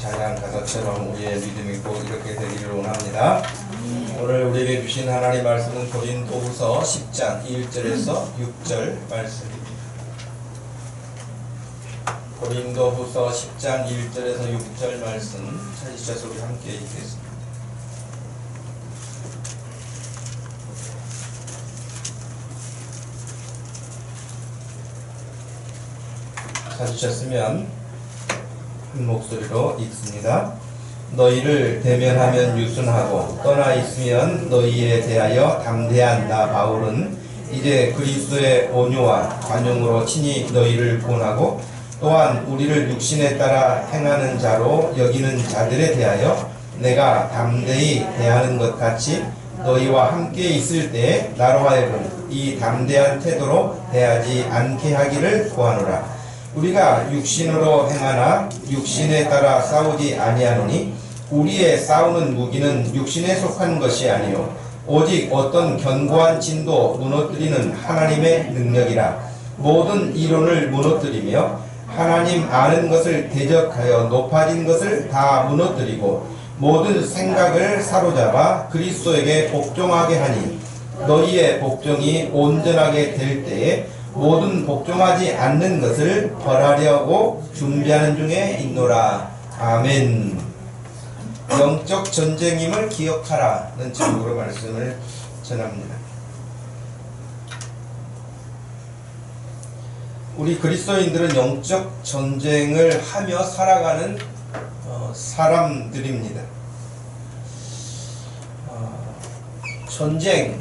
찬양 가사처럼 우리의 믿음이 꼭 이렇게 되기를 원합니다. 오늘 우리에게 주신 하나님 말씀은 고린도후서 10장 1절에서 6절 말씀입니다. 고린도후서 10장 1절에서 6절 말씀 찾으셔서 우리 함께 읽겠습니다. 찾으셨으면 한 목소리로 읽습니다. 너희를 대면하면 유순하고 떠나 있으면 너희에 대하여 담대한 나 바울은 이제 그리스도의 온유와 관용으로 친히 너희를 구원하고 또한 우리를 육신에 따라 행하는 자로 여기는 자들에 대하여 내가 담대히 대하는 것 같이 너희와 함께 있을 때에 나로 하여금 이 담대한 태도로 대하지 않게 하기를 구하노라. 우리가 육신으로 행하나 육신에 따라 싸우지 아니하노니 우리의 싸우는 무기는 육신에 속한 것이 아니요 오직 어떤 견고한 진도 무너뜨리는 하나님의 능력이라. 모든 이론을 무너뜨리며 하나님 아는 것을 대적하여 높아진 것을 다 무너뜨리고 모든 생각을 사로잡아 그리스도에게 복종하게 하니 너희의 복종이 온전하게 될 때에 모든 복종하지 않는 것을 벌하려고 준비하는 중에 있노라. 아멘. 영적 전쟁임을 기억하라는 제목으로 말씀을 전합니다. 우리 그리스도인들은 영적 전쟁을 하며 살아가는 사람들입니다. 전쟁이라는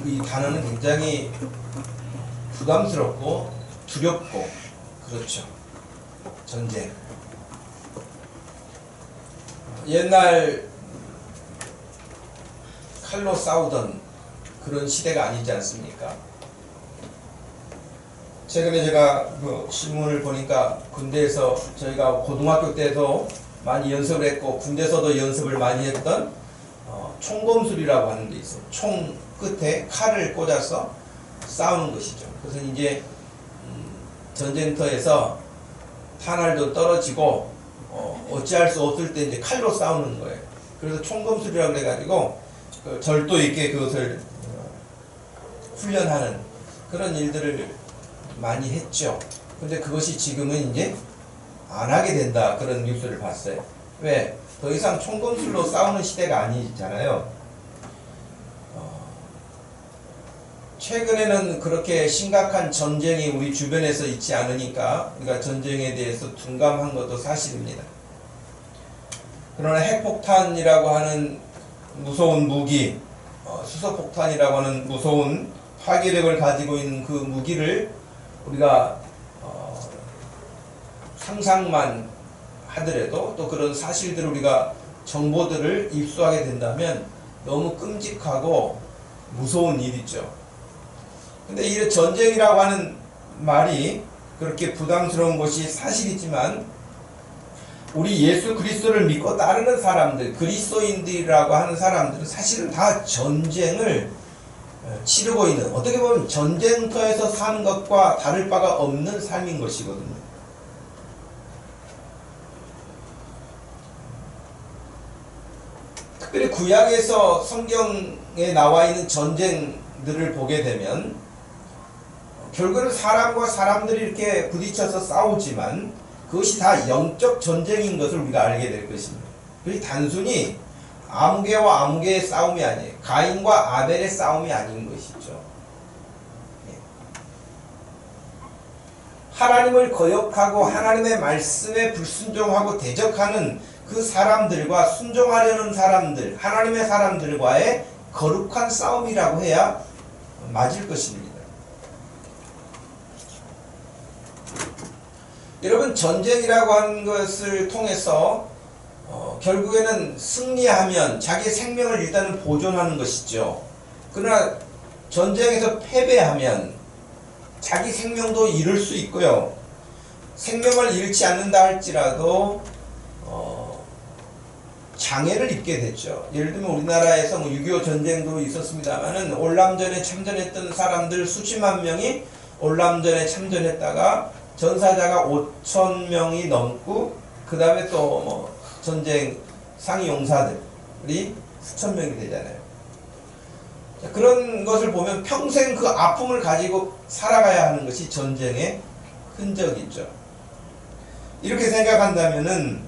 이 단어는 굉장히 부담스럽고 두렵고 그렇죠. 전쟁. 옛날 칼로 싸우던 그런 시대가 아니지 않습니까? 최근에 제가 그 신문을 보니까 군대에서 저희가 고등학교 때도 많이 연습을 했고 군대에서도 연습을 많이 했던 총검술이라고 하는 게 있어요. 총 끝에 칼을 꽂아서 싸우는 것이죠. 그래서 이제 전쟁터에서 탄알도 떨어지고 어찌할 수 없을 때 이제 칼로 싸우는 거예요. 그래서 총검술이라고 그래가지고 절도 있게 그것을 훈련하는 그런 일들을 많이 했죠. 근데 그것이 지금은 이제 안 하게 된다 그런 뉴스를 봤어요. 왜? 더 이상 총검술로 싸우는 시대가 아니잖아요. 최근에는 그렇게 심각한 전쟁이 우리 주변에서 있지 않으니까 우리가 전쟁에 대해서 둔감한 것도 사실입니다. 그러나 핵폭탄이라고 하는 무서운 무기, 수소폭탄이라고 하는 무서운 파괴력을 가지고 있는 그 무기를 우리가 상상만 하더라도 또 그런 사실들을 우리가 정보들을 입수하게 된다면 너무 끔찍하고 무서운 일이죠. 근데 이 전쟁이라고 하는 말이 그렇게 부담스러운 것이 사실이지만 우리 예수 그리스도를 믿고 따르는 사람들, 그리스도인들이라고 하는 사람들은 사실은 다 전쟁을 치르고 있는, 어떻게 보면 전쟁터에서 사는 것과 다를 바가 없는 삶인 것이거든요. 특별히 구약에서 성경에 나와 있는 전쟁들을 보게 되면 결국은 사람과 사람들이 이렇게 부딪혀서 싸우지만 그것이 다 영적 전쟁인 것을 우리가 알게 될 것입니다. 그것이 단순히 아무개와 아무개의 싸움이 아니에요. 가인과 아벨의 싸움이 아닌 것이죠. 하나님을 거역하고 하나님의 말씀에 불순종하고 대적하는 그 사람들과 순종하려는 사람들, 하나님의 사람들과의 거룩한 싸움이라고 해야 맞을 것입니다. 여러분, 전쟁이라고 하는 것을 통해서 결국에는 승리하면 자기 생명을 일단은 보존하는 것이죠. 그러나 전쟁에서 패배하면 자기 생명도 잃을 수 있고요. 생명을 잃지 않는다 할지라도 장애를 입게 됐죠. 예를 들면 우리나라에서 6.25 전쟁도 있었습니다만은 올남전에 참전했던 사람들 수십만 명이 올남전에 참전했다가 전사자가 5,000명이 넘고 그 다음에 또 뭐 전쟁 상위 용사들이 수천 명이 되잖아요. 그런 것을 보면 평생 그 아픔을 가지고 살아가야 하는 것이 전쟁의 흔적이죠. 이렇게 생각한다면은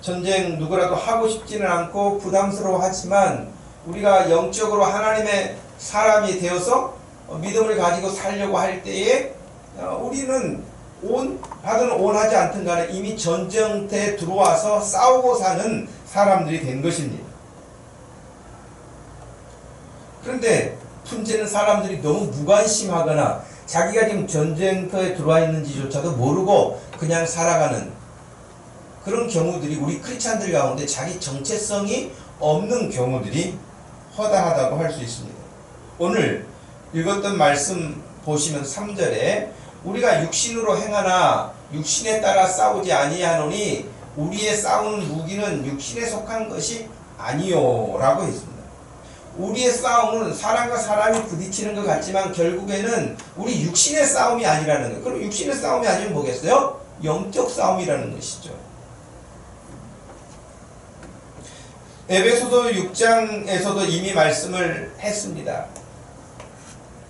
전쟁 누구라도 하고 싶지는 않고 부담스러워하지만 우리가 영적으로 하나님의 사람이 되어서 믿음을 가지고 살려고 할 때에 우리는 하든 원하지 않든 간에 이미 전쟁터에 들어와서 싸우고 사는 사람들이 된 것입니다. 그런데 문제는 사람들이 너무 무관심하거나 자기가 지금 전쟁터에 들어와 있는지조차도 모르고 그냥 살아가는 그런 경우들이 우리 크리스찬들 가운데 자기 정체성이 없는 경우들이 허다하다고 할 수 있습니다. 오늘 읽었던 말씀 보시면 3절에 우리가 육신으로 행하나 육신에 따라 싸우지 아니하노니 우리의 싸우는 무기는 육신에 속한 것이 아니요 라고 했습니다. 우리의 싸움은 사람과 사람이 부딪히는 것 같지만 결국에는 우리 육신의 싸움이 아니라는 거예요. 그럼 육신의 싸움이 아니면 뭐겠어요? 영적 싸움이라는 것이죠. 에베소서 6장에서도 이미 말씀을 했습니다.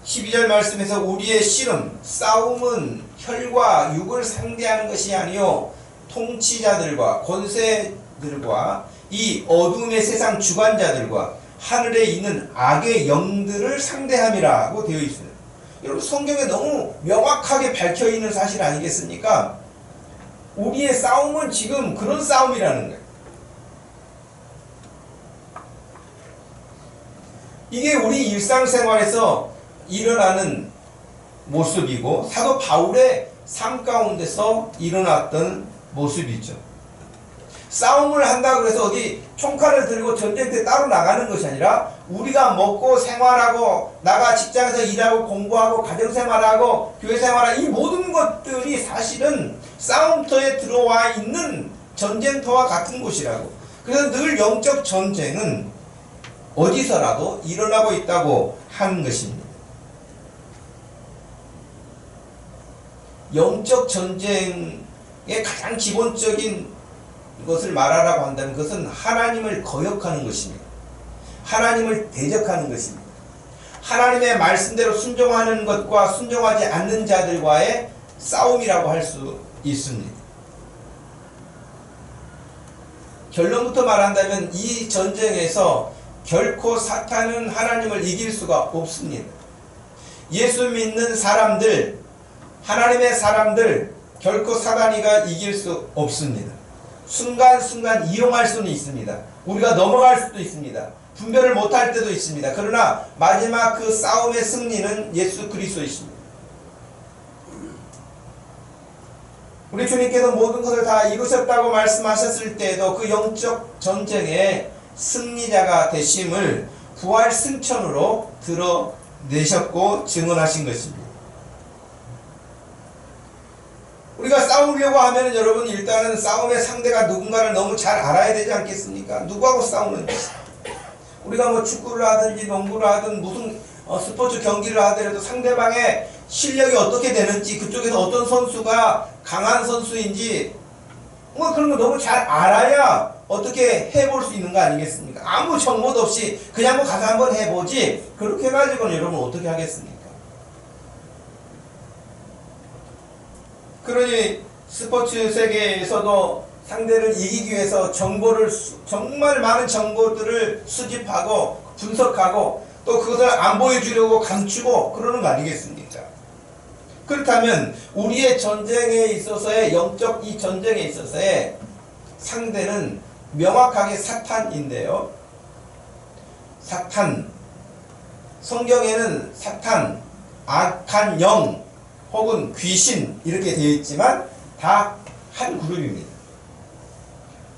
12절 말씀에서 우리의 씨름, 싸움은 혈과 육을 상대하는 것이 아니요 통치자들과 권세들과 이 어둠의 세상 주관자들과 하늘에 있는 악의 영들을 상대함이라고 되어 있습니다. 여러분 성경에 너무 명확하게 밝혀있는 사실 아니겠습니까? 우리의 싸움은 지금 그런 싸움이라는 거예요. 이게 우리 일상생활에서 일어나는 모습이고 사도 바울의 삶 가운데서 일어났던 모습이죠. 싸움을 한다고 해서 어디 총칼을 들고 전쟁터에 따로 나가는 것이 아니라 우리가 먹고 생활하고 나가 직장에서 일하고 공부하고 가정생활하고 교회생활하고 이 모든 것들이 사실은 싸움터에 들어와 있는 전쟁터와 같은 곳이라고. 그래서 늘 영적 전쟁은 어디서라도 일어나고 있다고 하는 것입니다. 영적 전쟁의 가장 기본적인 것을 말하라고 한다면 그것은 하나님을 거역하는 것입니다. 하나님을 대적하는 것입니다. 하나님의 말씀대로 순종하는 것과 순종하지 않는 자들과의 싸움이라고 할 수 있습니다. 결론부터 말한다면 이 전쟁에서 결코 사탄은 하나님을 이길 수가 없습니다. 예수 믿는 사람들, 하나님의 사람들 결코 사단이가 이길 수 없습니다. 순간순간 이용할 수는 있습니다. 우리가 넘어갈 수도 있습니다. 분별을 못할 때도 있습니다. 그러나 마지막 그 싸움의 승리는 예수 그리스도이십니다. 우리 주님께서 모든 것을 다 이루셨다고 말씀하셨을 때에도 그 영적 전쟁의 승리자가 되심을 부활 승천으로 드러내셨고 증언하신 것입니다. 우리가 싸우려고 하면 여러분 일단은 싸움의 상대가 누군가를 너무 잘 알아야 되지 않겠습니까? 누구하고 싸우는지. 우리가 뭐 축구를 하든지 농구를 하든 무슨 스포츠 경기를 하더라도 상대방의 실력이 어떻게 되는지 그쪽에서 어떤 선수가 강한 선수인지 뭐 그런 거 너무 잘 알아야 어떻게 해볼 수 있는 거 아니겠습니까? 아무 정보도 없이 그냥 뭐 가서 한번 해보지 그렇게 해가지고는 여러분 어떻게 하겠습니까? 그러니 스포츠 세계에서도 상대를 이기기 위해서 정말 많은 정보들을 수집하고 분석하고 또 그것을 안 보여주려고 감추고 그러는 거 아니겠습니까? 그렇다면 우리의 전쟁에 있어서의 영적 이 전쟁에 있어서의 상대는 명확하게 사탄인데요. 사탄, 성경에는 사탄, 악한 영 혹은 귀신 이렇게 되어 있지만 다 한 그룹입니다.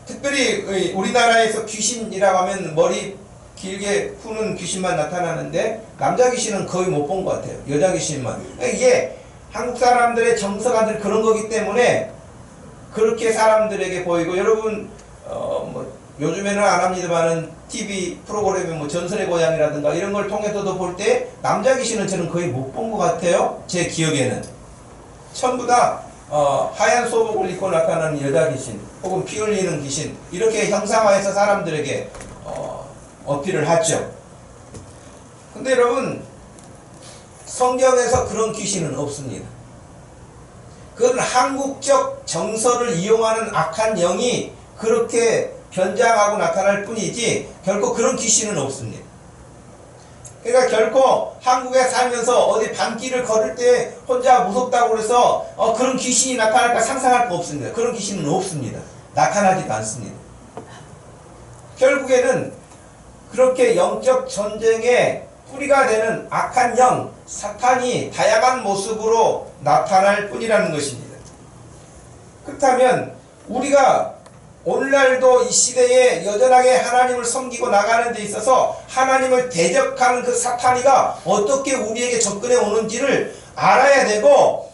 특별히 우리나라에서 귀신이라고 하면 머리 길게 푸는 귀신만 나타나는데 남자 귀신은 거의 못 본 것 같아요. 여자 귀신만. 이게 한국 사람들의 정서가 늘 그런 거기 때문에 그렇게 사람들에게 보이고 여러분 뭐 요즘에는 안 합니다만은 TV 프로그램에 뭐 전설의 고향이라든가 이런 걸 통해서도 볼 때 남자 귀신은 저는 거의 못 본 것 같아요. 제 기억에는 전부 다 하얀 소복을 입고 나타나는 여자 귀신 혹은 피 흘리는 귀신 이렇게 형상화해서 사람들에게 어필을 하죠. 근데 여러분 성경에서 그런 귀신은 없습니다. 그건 한국적 정서를 이용하는 악한 영이 그렇게 변장하고 나타날 뿐이지 결코 그런 귀신은 없습니다. 그러니까 결코 한국에 살면서 어디 밤길을 걸을 때 혼자 무섭다고 그래서 그런 귀신이 나타날까 상상할 거 없습니다. 그런 귀신은 없습니다. 나타나지도 않습니다. 결국에는 그렇게 영적 전쟁의 뿌리가 되는 악한 영, 사탄이 다양한 모습으로 나타날 뿐이라는 것입니다. 그렇다면 우리가 오늘날도 이 시대에 여전하게 하나님을 섬기고 나가는 데 있어서 하나님을 대적하는 그 사탄이가 어떻게 우리에게 접근해 오는지를 알아야 되고,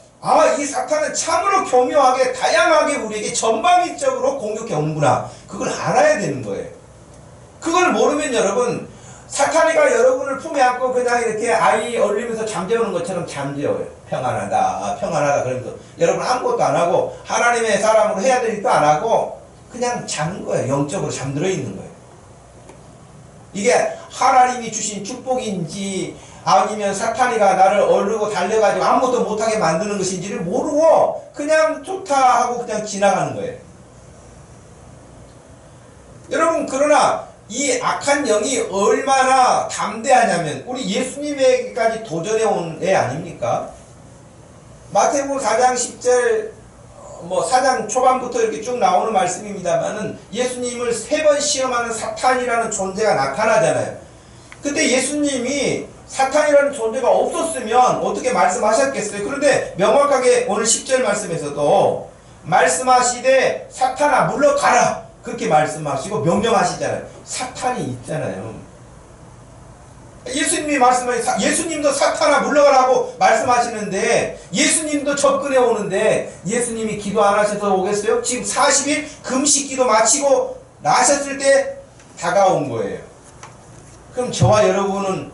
이 사탄은 참으로 교묘하게 다양하게 우리에게 전방위적으로 공격해 오는구나, 그걸 알아야 되는 거예요. 그걸 모르면 여러분 사탄이가 여러분을 품에 안고 그냥 이렇게 아이 얼리면서 잠재우는 것처럼 잠재워요. 평안하다 평안하다 그러면서 여러분 아무것도 안 하고 하나님의 사람으로 해야 될 일도 안 하고 그냥 자는 거예요. 영적으로 잠들어 있는 거예요. 이게 하나님이 주신 축복인지 아니면 사탄이가 나를 얼르고 달려가지고 아무것도 못하게 만드는 것인지를 모르고 그냥 좋다 하고 그냥 지나가는 거예요. 여러분 그러나 이 악한 영이 얼마나 담대하냐면 우리 예수님에게까지 도전해 온 애 아닙니까? 마태복음 4장 10절 4장 초반부터 이렇게 쭉 나오는 말씀입니다만은 예수님을 3번 시험하는 사탄이라는 존재가 나타나잖아요. 그때 예수님이 사탄이라는 존재가 없었으면 어떻게 말씀하셨겠어요? 그런데 명확하게 오늘 10절 말씀에서도 말씀하시되 사탄아 물러가라 그렇게 말씀하시고 명령하시잖아요. 사탄이 있잖아요. 예수님이 말씀하신 예수님도 사탄아 물러가라고 말씀하시는데 예수님도 접근해 오는데 예수님이 기도 안 하셔서 오겠어요? 지금 40일 금식 기도 마치고 나셨을 때 다가온 거예요. 그럼 저와 여러분은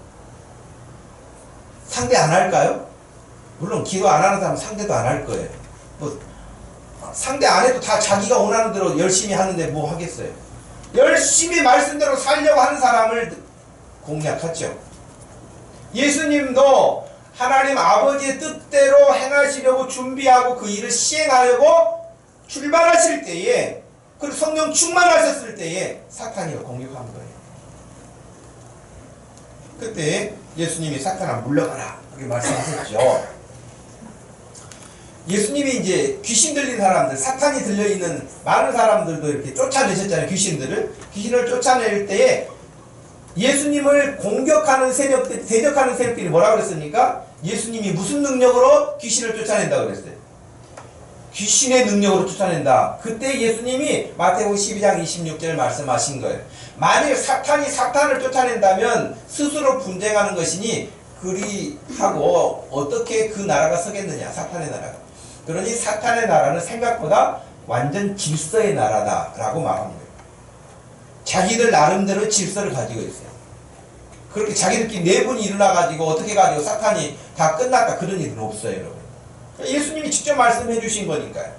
상대 안 할까요? 물론 기도 안 하는 사람은 상대도 안 할 거예요. 상대 안 해도 다 자기가 원하는 대로 열심히 하는데 뭐 하겠어요? 열심히 말씀대로 살려고 하는 사람을 공략하죠. 예수님도 하나님 아버지의 뜻대로 행하시려고 준비하고 그 일을 시행하려고 출발하실 때에 그리고 성령 충만하셨을 때에 사탄이 공격한 거예요. 그때 예수님이 사탄아 물러가라 그렇게 말씀하셨죠. 예수님이 이제 귀신 들린 사람들, 사탄이 들려있는 많은 사람들도 이렇게 쫓아내셨잖아요. 귀신을 쫓아낼 때에 예수님을 공격하는 세력들, 대적하는 세력들이 뭐라고 그랬습니까? 예수님이 무슨 능력으로 귀신을 쫓아낸다고 그랬어요? 귀신의 능력으로 쫓아낸다. 그때 예수님이 마태복음 12장 26절 말씀하신 거예요. 만일 사탄이 사탄을 쫓아낸다면 스스로 분쟁하는 것이니 그리하고 어떻게 그 나라가 서겠느냐, 사탄의 나라가. 그러니 사탄의 나라는 생각보다 완전 질서의 나라다라고 말하는 거예요. 자기들 나름대로 질서를 가지고 있어요. 그렇게 자기들끼리 내분이 일어나가지고 어떻게 가지고 사탄이 다 끝났다 그런 일은 없어요, 여러분. 예수님이 직접 말씀해 주신 거니까요.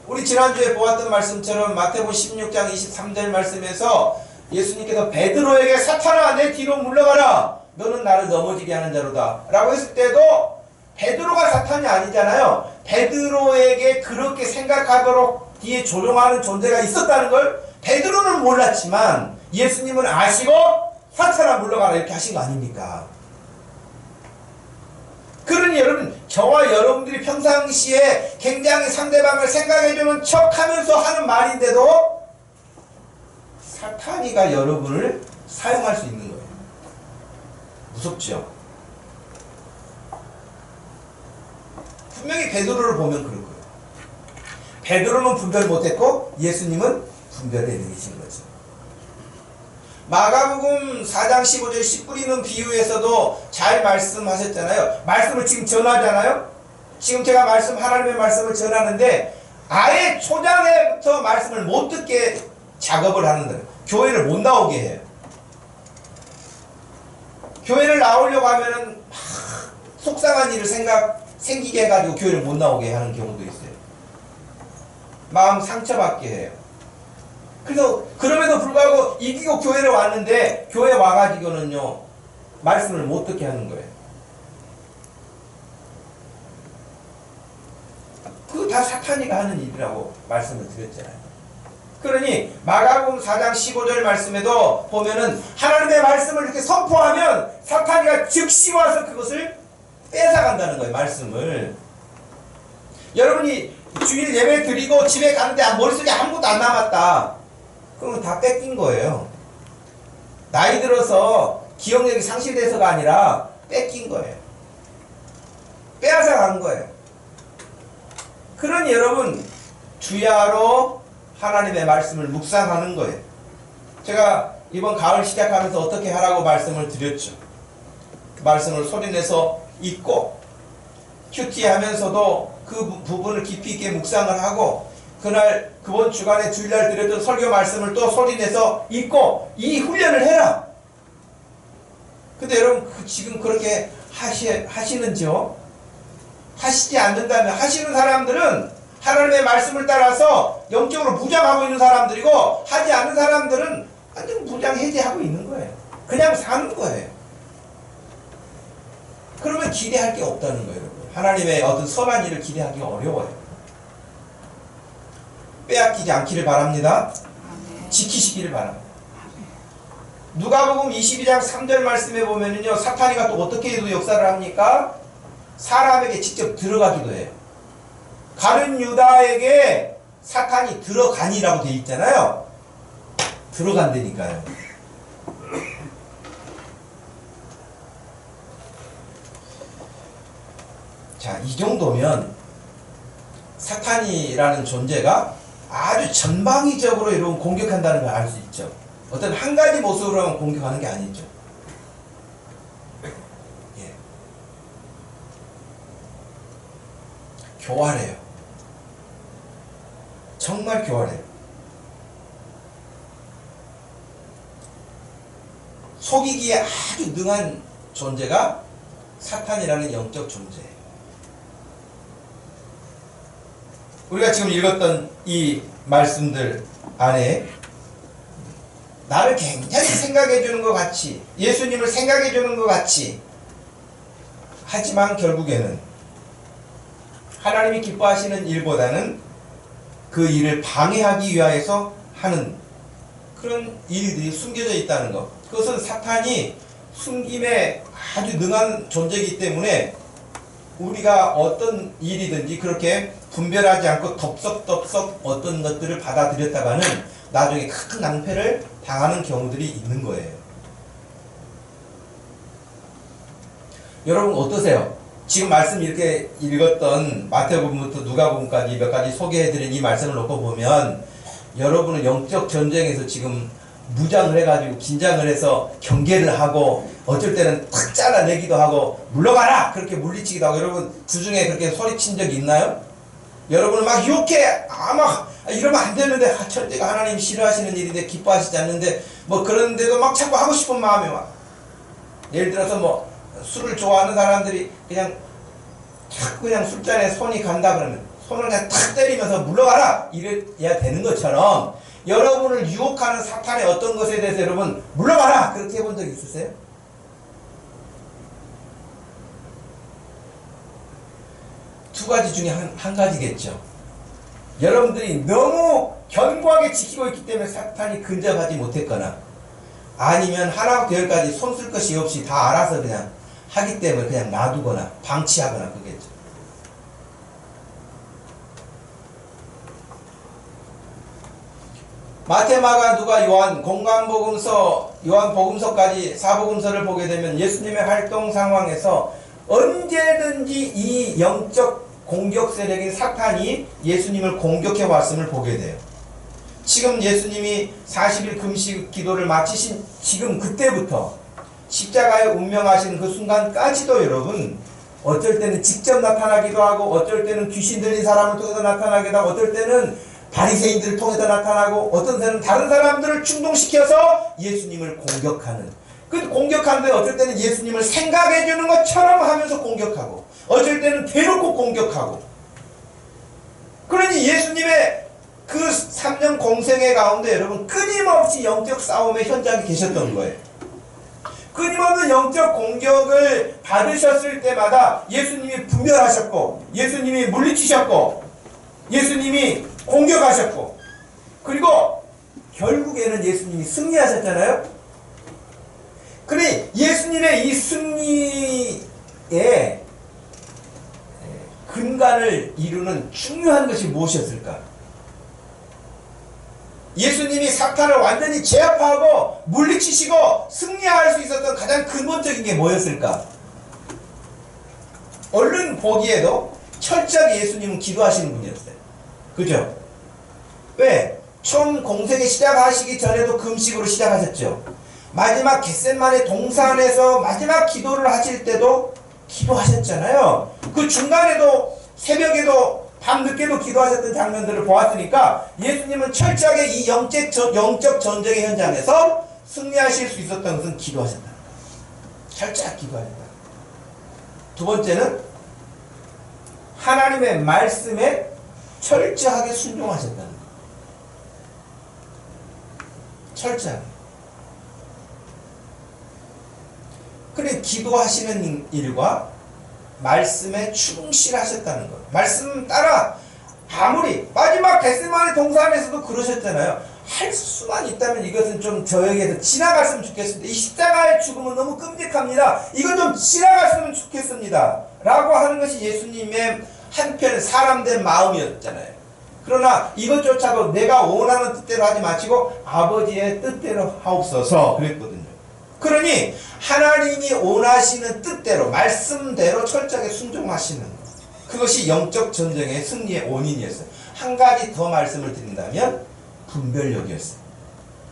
우리 지난주에 보았던 말씀처럼 마태복음 16장 23절 말씀에서 예수님께서 베드로에게 사탄아 내 뒤로 물러가라 너는 나를 넘어지게 하는 자로다 라고 했을 때도 베드로가 사탄이 아니잖아요. 베드로에게 그렇게 생각하도록 뒤에 조종하는 존재가 있었다는 걸 베드로는 몰랐지만 예수님은 아시고 사탄아 물러가라 이렇게 하신 거 아닙니까? 그러니 여러분 저와 여러분들이 평상시에 굉장히 상대방을 생각해주는 척하면서 하는 말인데도 사탄이가 여러분을 사용할 수 있는 거예요. 무섭죠? 분명히 베드로를 보면 그럴 거예요. 베드로는 분별 못했고 예수님은 분별해내신 거죠. 마가복음 4장 15절 씨 뿌리는 비유에서도 잘 말씀하셨잖아요. 말씀을 지금 전하잖아요. 지금 제가 하나님의 말씀을 전하는데 아예 초장에부터 말씀을 못 듣게 작업을 하는 거예요. 교회를 못 나오게 해요. 교회를 나오려고 하면은 속상한 일을 생기게 해가지고 교회를 못 나오게 하는 경우도 있어요. 마음 상처받게 해요. 그래서 그럼에도 불구하고 이기고 교회를 왔는데 교회 와가지고는요 말씀을 못 듣게 하는 거예요. 그거 다 사탄이가 하는 일이라고 말씀을 드렸잖아요. 그러니 마가복음 4장 15절 말씀에도 보면은 하나님의 말씀을 이렇게 선포하면 사탄이가 즉시 와서 그것을 뺏어간다는 거예요. 말씀을. 여러분이 주일 예배 드리고 집에 가는데 머릿속에 아무것도 안 남았다. 그러면 다 뺏긴 거예요. 나이 들어서 기억력이 상실돼서가 아니라 뺏긴 거예요. 빼앗아 간 거예요. 그러니 여러분 주야로 하나님의 말씀을 묵상하는 거예요. 제가 이번 가을 시작하면서 어떻게 하라고 말씀을 드렸죠. 말씀을 소리내서 읽고 큐티하면서도 그 부분을 깊이 있게 묵상을 하고 그날 그번 주간에 주일날 드렸던 설교 말씀을 또 소리내서 읽고 이 훈련을 해라. 근데 여러분 지금 그렇게 하시는지요? 하시지 않는다면 하시는 사람들은 하나님의 말씀을 따라서 영적으로 무장하고 있는 사람들이고 하지 않는 사람들은 완전 무장 해제하고 있는 거예요. 그냥 사는 거예요. 그러면 기대할 게 없다는 거예요. 여러분. 하나님의 어떤 선한 일을 기대하기가 어려워요. 빼앗기지 않기를 바랍니다. 지키시기를 바랍니다. 누가복음 22장 3절 말씀에 보면은요 사탄이가 또 어떻게 해도 역사를 합니까? 사람에게 직접 들어가기도 해요. 가룟 유다에게 사탄이 들어가니라고 되어 있잖아요. 들어간다니까요. 자, 이 정도면 사탄이라는 존재가 아주 전방위적으로 여러분 공격한다는 걸 알 수 있죠. 어떤 한 가지 모습으로만 공격하는 게 아니죠. 예. 교활해요. 정말 교활해요. 속이기에 아주 능한 존재가 사탄이라는 영적 존재예요. 우리가 지금 읽었던 이 말씀들 안에 나를 굉장히 생각해 주는 것 같이 예수님을 생각해 주는 것 같이 하지만 결국에는 하나님이 기뻐하시는 일보다는 그 일을 방해하기 위하여서 하는 그런 일들이 숨겨져 있다는 것. 그것은 사탄이 숨김에 아주 능한 존재이기 때문에 우리가 어떤 일이든지 그렇게 분별하지 않고 덥석덥석 어떤 것들을 받아들였다가는 나중에 큰 낭패를 당하는 경우들이 있는 거예요. 여러분 어떠세요? 지금 말씀 이렇게 읽었던 마태복음부터 누가복음까지 몇 가지 소개해드린 이 말씀을 놓고 보면 여러분은 영적 전쟁에서 지금 무장을 해가지고 긴장을 해서 경계를 하고 어쩔 때는 탁 잘라내기도 하고 물러가라! 그렇게 물리치기도 하고 여러분 주중에 그렇게 소리친 적이 있나요? 여러분은 막 욕해! 이러면 안 되는데 절대가 하나님 싫어하시는 일인데 기뻐하시지 않는데 뭐 그런데도 막 자꾸 하고 싶은 마음이 와. 예를 들어서 뭐 술을 좋아하는 사람들이 그냥 자꾸 그냥 술잔에 손이 간다 그러면 손을 그냥 탁 때리면서 물러가라! 이래야 되는 것처럼 여러분을 유혹하는 사탄의 어떤 것에 대해서 여러분 물러가라! 그렇게 해본 적 있으세요? 두 가지 중에 한 가지겠죠. 여러분들이 너무 견고하게 지키고 있기 때문에 사탄이 근접하지 못했거나 아니면 하나부터 열까지 손 쓸 것이 없이 다 알아서 그냥 하기 때문에 그냥 놔두거나 방치하거나 그겠죠. 마태, 마가, 누가, 요한, 공관복음서, 요한복음서까지 사복음서를 보게 되면 예수님의 활동 상황에서 언제든지 이 영적 공격 세력인 사탄이 예수님을 공격해 왔음을 보게 돼요. 지금 예수님이 40일 금식 기도를 마치신 지금 그때부터 십자가에 운명하신 그 순간까지도 여러분 어쩔 때는 직접 나타나기도 하고 어쩔 때는 귀신 들린 사람을 통해서 나타나기도 하고 어쩔 때는 바리새인들을 통해서 나타나고 어떤 때는 다른 사람들을 충동시켜서 예수님을 공격하는 그 공격하는데 어쩔 때는 예수님을 생각해 주는 것처럼 하면서 공격하고 어쩔 때는 대놓고 공격하고. 그러니 예수님의 그 3년 공생애 가운데 여러분 끊임없이 영적 싸움의 현장에 계셨던 거예요. 끊임없는 영적 공격을 받으셨을 때마다 예수님이 분별하셨고, 예수님이 물리치셨고, 예수님이 공격하셨고, 그리고 결국에는 예수님이 승리하셨잖아요. 그래 예수님의 이 승리의 근간을 이루는 중요한 것이 무엇이었을까? 예수님이 사탄을 완전히 제압하고 물리치시고 승리할 수 있었던 가장 근본적인 게 뭐였을까? 얼른 보기에도 철저하게 예수님은 기도하시는 분이었어요. 그죠? 왜? 처음 공생에 시작하시기 전에도 금식으로 시작하셨죠. 마지막 겟셋마네 동산에서 마지막 기도를 하실 때도 기도하셨잖아요. 그 중간에도 새벽에도 밤늦게도 기도하셨던 장면들을 보았으니까 예수님은 철저하게 이 영적 전쟁의 현장에서 승리하실 수 있었던 것은 기도하셨다. 철저하게 기도하셨다. 두 번째는 하나님의 말씀에 철저하게 순종하셨다는 것. 철저하게. 그래 기도하시는 일과 말씀에 충실하셨다는 것. 말씀 따라 아무리 마지막 겟세마네 동산에서도 그러셨잖아요. 할 수만 있다면 이것은 좀 저에게서 지나갔으면 좋겠습니다. 이 십자가의 죽음은 너무 끔찍합니다. 이건 좀 지나갔으면 좋겠습니다. 라고 하는 것이 예수님의 한편 사람된 마음이었잖아요. 그러나 이것조차도 내가 원하는 뜻대로 하지 마시고 아버지의 뜻대로 하옵소서 그랬거든요. 그러니 하나님이 원하시는 뜻대로 말씀대로 철저하게 순종하시는 것. 그것이 영적 전쟁의 승리의 원인이었어요. 한 가지 더 말씀을 드린다면 분별력이었어요.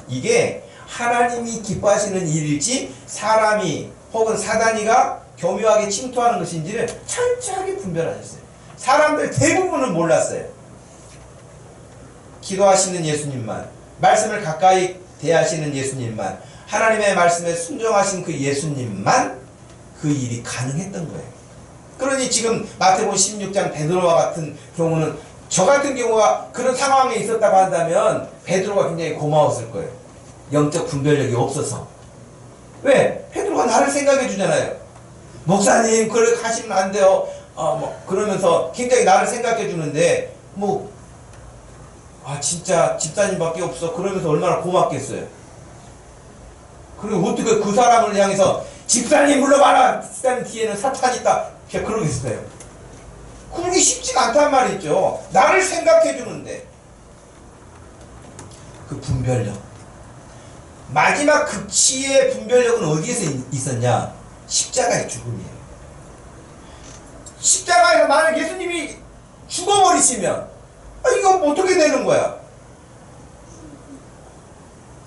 이게 하나님이 기뻐하시는 일일지 사람이 혹은 사단이가 교묘하게 침투하는 것인지를 철저하게 분별하셨어요. 사람들 대부분은 몰랐어요. 기도하시는 예수님만, 말씀을 가까이 대하시는 예수님만, 하나님의 말씀에 순종하신 그 예수님만 그 일이 가능했던 거예요. 그러니 지금 마태복음 16장 베드로와 같은 경우는 저 같은 경우가 그런 상황에 있었다고 한다면 베드로가 굉장히 고마웠을 거예요. 영적 분별력이 없어서. 왜? 베드로가 나를 생각해 주잖아요. 목사님 그렇게 하시면 안 돼요. 그러면서 굉장히 나를 생각해 주는데 진짜 집사님밖에 없어. 그러면서 얼마나 고맙겠어요. 그리고 어떻게 그 사람을 향해서 집사님 불러봐라. 집사님 뒤에는 사탄이 있다. 그러겠어요. 그러기 쉽지가 않단 말이죠. 나를 생각해 주는데. 그 분별력. 마지막 극치의 분별력은 어디에서 있었냐? 십자가의 죽음이에요. 십자가에서 만약 예수님이 죽어버리시면 이거 어떻게 되는 거야?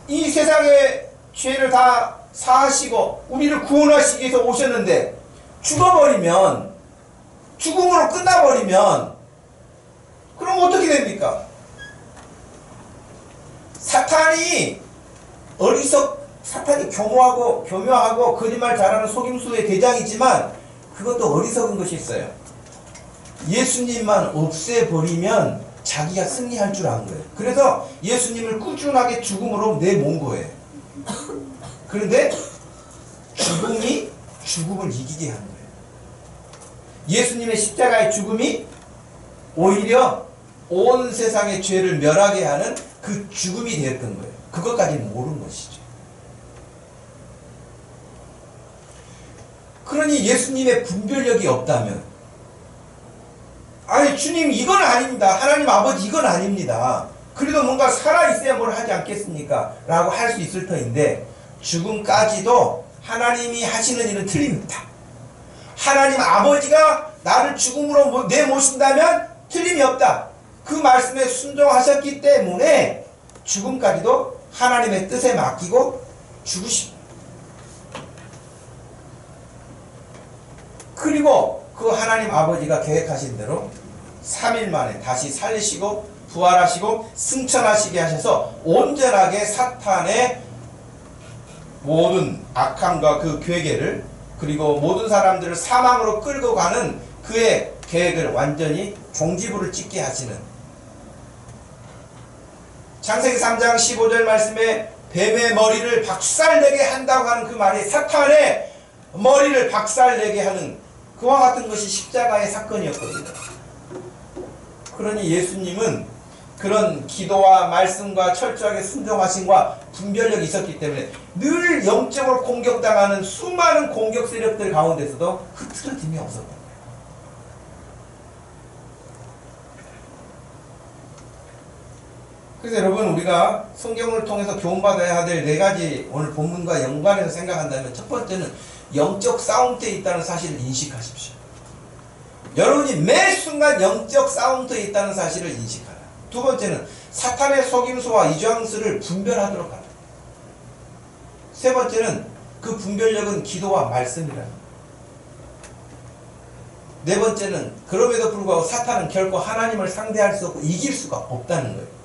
이 세상의 죄를 다 사하시고 우리를 구원하시기 위해서 오셨는데 죽어버리면, 죽음으로 끝나버리면 그럼 어떻게 됩니까? 사탄이 교묘하고 거짓말 잘하는 속임수의 대장이지만 그것도 어리석은 것이 있어요. 예수님만 없애버리면 자기가 승리할 줄 아는 거예요. 그래서 예수님을 꾸준하게 죽음으로 내몬 거예요. 그런데 죽음이 죽음을 이기게 한 거예요. 예수님의 십자가의 죽음이 오히려 온 세상의 죄를 멸하게 하는 그 죽음이 되었던 거예요. 그것까지는 모르는 것이죠. 그러니 예수님의 분별력이 없다면, 아니 주님 이건 아닙니다. 하나님 아버지 이건 아닙니다. 그래도 뭔가 살아있어야 뭘 하지 않겠습니까? 라고 할 수 있을 터인데 죽음까지도 하나님이 하시는 일은 틀림없다. 하나님 아버지가 나를 죽음으로 내모신다면 틀림이 없다. 그 말씀에 순종하셨기 때문에 죽음까지도 하나님의 뜻에 맡기고 죽으십니다. 그리고 그 하나님 아버지가 계획하신 대로 3일 만에 다시 살리시고 부활하시고 승천하시게 하셔서 온전하게 사탄의 모든 악함과 그 괴계를, 그리고 모든 사람들을 사망으로 끌고 가는 그의 계획을 완전히 종지부를 찍게 하시는, 창세기 3장 15절 말씀에 뱀의 머리를 박살내게 한다고 하는 그 말이 사탄의 머리를 박살내게 하는 그와 같은 것이 십자가의 사건이었거든요. 그러니 예수님은 그런 기도와 말씀과 철저하게 순종하심과 분별력이 있었기 때문에 늘 영적으로 공격당하는 수많은 공격 세력들 가운데서도 흐트러짐이 없었던 거예요. 그래서 여러분, 우리가 성경을 통해서 교훈받아야 될 네 가지 오늘 본문과 연관해서 생각한다면, 첫 번째는 영적 싸움터에 있다는 사실을 인식하십시오. 여러분이 매 순간 영적 싸움터에 있다는 사실을 인식하라. 두 번째는 사탄의 속임수와 이주함수를 분별하도록 하라. 세 번째는 그 분별력은 기도와 말씀이라. 네 번째는 그럼에도 불구하고 사탄은 결코 하나님을 상대할 수 없고 이길 수가 없다는 거예요.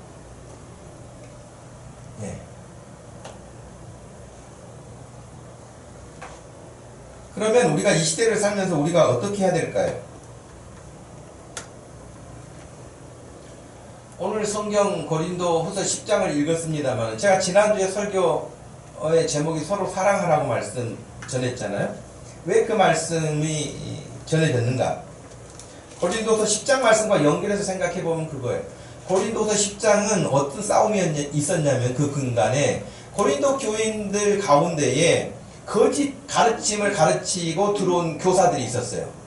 네. 그러면 우리가 이 시대를 살면서 우리가 어떻게 해야 될까요? 오늘 성경 고린도 후서 10장을 읽었습니다만, 제가 지난주에 설교의 제목이 서로 사랑하라고 말씀 전했잖아요. 왜 그 말씀이 전해졌는가? 고린도서 10장 말씀과 연결해서 생각해보면 그거예요. 고린도서 10장은 어떤 싸움이 있었냐면, 그 근간에 고린도 교인들 가운데에 거짓 가르침을 가르치고 들어온 교사들이 있었어요.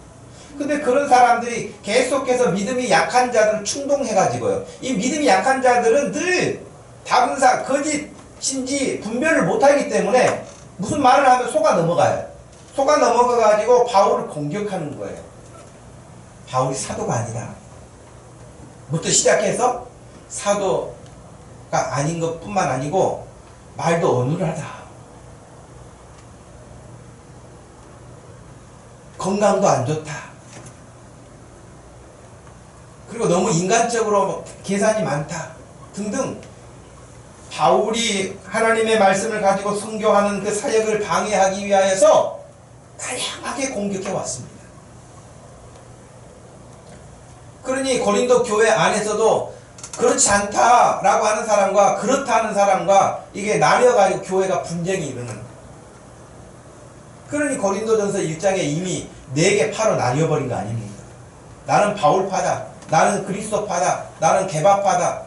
근데 그런 사람들이 계속해서 믿음이 약한 자들을 충동해가지고요, 이 믿음이 약한 자들은 늘 다른 거짓인지 분별을 못하기 때문에 무슨 말을 하면 속아 넘어가요. 속아 넘어가가지고 바울을 공격하는 거예요. 바울이 사도가 아니라, 부터 시작해서 사도가 아닌 것뿐만 아니고 말도 어눌하다, 건강도 안 좋다, 그리고 너무 인간적으로 계산이 많다 등등, 바울이 하나님의 말씀을 가지고 선교하는 그 사역을 방해하기 위하여서 다양하게 공격해 왔습니다. 그러니 고린도 교회 안에서도 그렇지 않다라고 하는 사람과 그렇다 하는 사람과 이게 나뉘어가지고 교회가 분쟁이 일어나는 거예요. 그러니 고린도전서 1장에 이미 4개 파로 나뉘어버린 거 아닙니까? 나는 바울파다, 나는 그리스도파다, 나는 개바파다.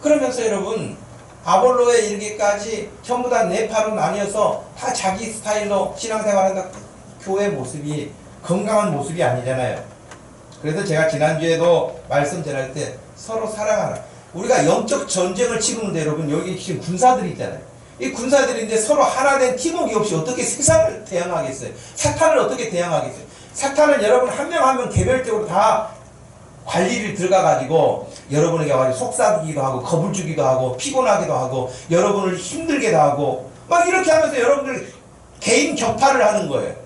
그러면서 여러분, 아볼로에 이르기까지 전부 다 4파로 나뉘어서 다 자기 스타일로 신앙생활한다. 교회 모습이 건강한 모습이 아니잖아요. 그래서 제가 지난주에도 말씀 전할 때 서로 사랑하라. 우리가 영적 전쟁을 치르는데 여러분, 여기 지금 군사들이 있잖아요. 이 군사들인데 서로 하나 된 팀워크 없이 어떻게 세상을 대항하겠어요? 사탄을 어떻게 대항하겠어요? 사탄은 여러분 한 명 한 명 개별적으로 다 관리를 들어가가지고 여러분에게 와서 속삭이기도 하고 겁을 주기도 하고 피곤하기도 하고 여러분을 힘들게도 하고 막 이렇게 하면서 여러분들 개인 격파를 하는 거예요.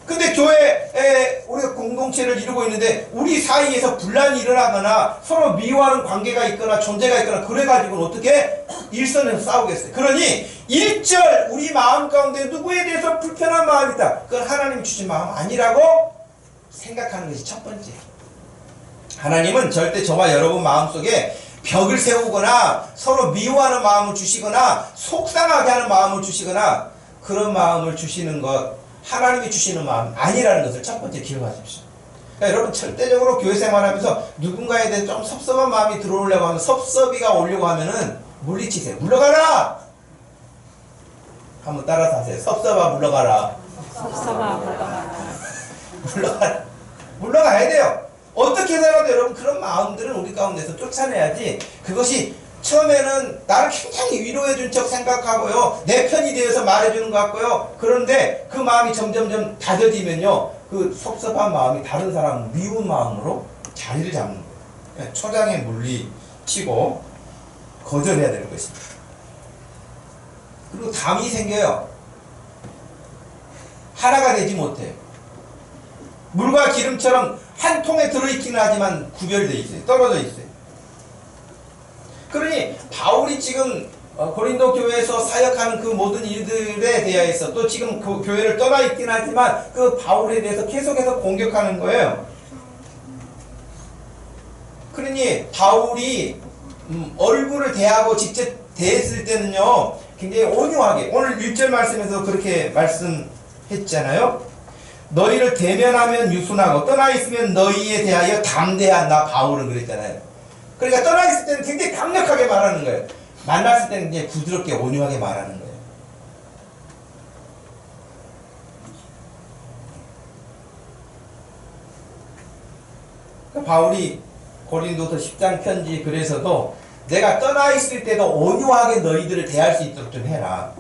근데 교회에 우리가 공동체를 이루고 있는데 우리 사이에서 분란이 일어나거나 서로 미워하는 관계가 있거나 존재가 있거나 그래가지고는 어떻게 일선에서 싸우겠어요? 그러니 1절 우리 마음 가운데 누구에 대해서 불편한 마음이 있다, 그건 하나님 주신 마음 아니라고 생각하는 것이 첫 번째. 하나님은 절대 저와 여러분 마음속에 벽을 세우거나 서로 미워하는 마음을 주시거나 속상하게 하는 마음을 주시거나 그런 마음을 주시는 것, 하나님이 주시는 마음 아니라는 것을 첫 번째 기억하십시오. 그러니까 여러분, 절대적으로 교회 생활하면서 누군가에 대해 좀 섭섭한 마음이 들어오려고 하면, 섭섭이가 오려고 하면은 물리치세요. 물러가라! 한번 따라서 하세요. 섭섭아 물러가라. 섭섭아 물러가라. 물러가라. 물러가야 돼요. 어떻게 해서라도 여러분 그런 마음들은 우리 가운데서 쫓아내야지, 그것이 처음에는 나를 굉장히 위로해준 척 생각하고요, 내 편이 되어서 말해주는 것 같고요, 그런데 그 마음이 점점점 다져지면요, 그 섭섭한 마음이 다른 사람 미운 마음으로 자리를 잡는 거예요. 초장에 물리치고 거절해야 되는 것입니다. 그리고 담이 생겨요. 하나가 되지 못해요. 물과 기름처럼 한 통에 들어있기는 하지만 구별되어 있어요. 떨어져 있어요. 그러니 바울이 지금 고린도 교회에서 사역하는 그 모든 일들에 대하여서 또 지금 그 교회를 떠나 있긴 하지만 그 바울에 대해서 계속해서 공격하는 거예요. 그러니 바울이 얼굴을 대하고 직접 대했을 때는요 굉장히 온유하게, 오늘 1절 말씀에서 그렇게 말씀했잖아요. 너희를 대면하면 유순하고 떠나 있으면 너희에 대하여 담대한다. 바울은 그랬잖아요. 그러니까 떠나 있을 때는 굉장히 강력하게 말하는 거예요. 만났을 때는 굉장히 부드럽게 온유하게 말하는 거예요. 그러니까 바울이 고린도서 10장 편지 글에서도 내가 떠나 있을 때도 온유하게 너희들을 대할 수 있도록 좀 해라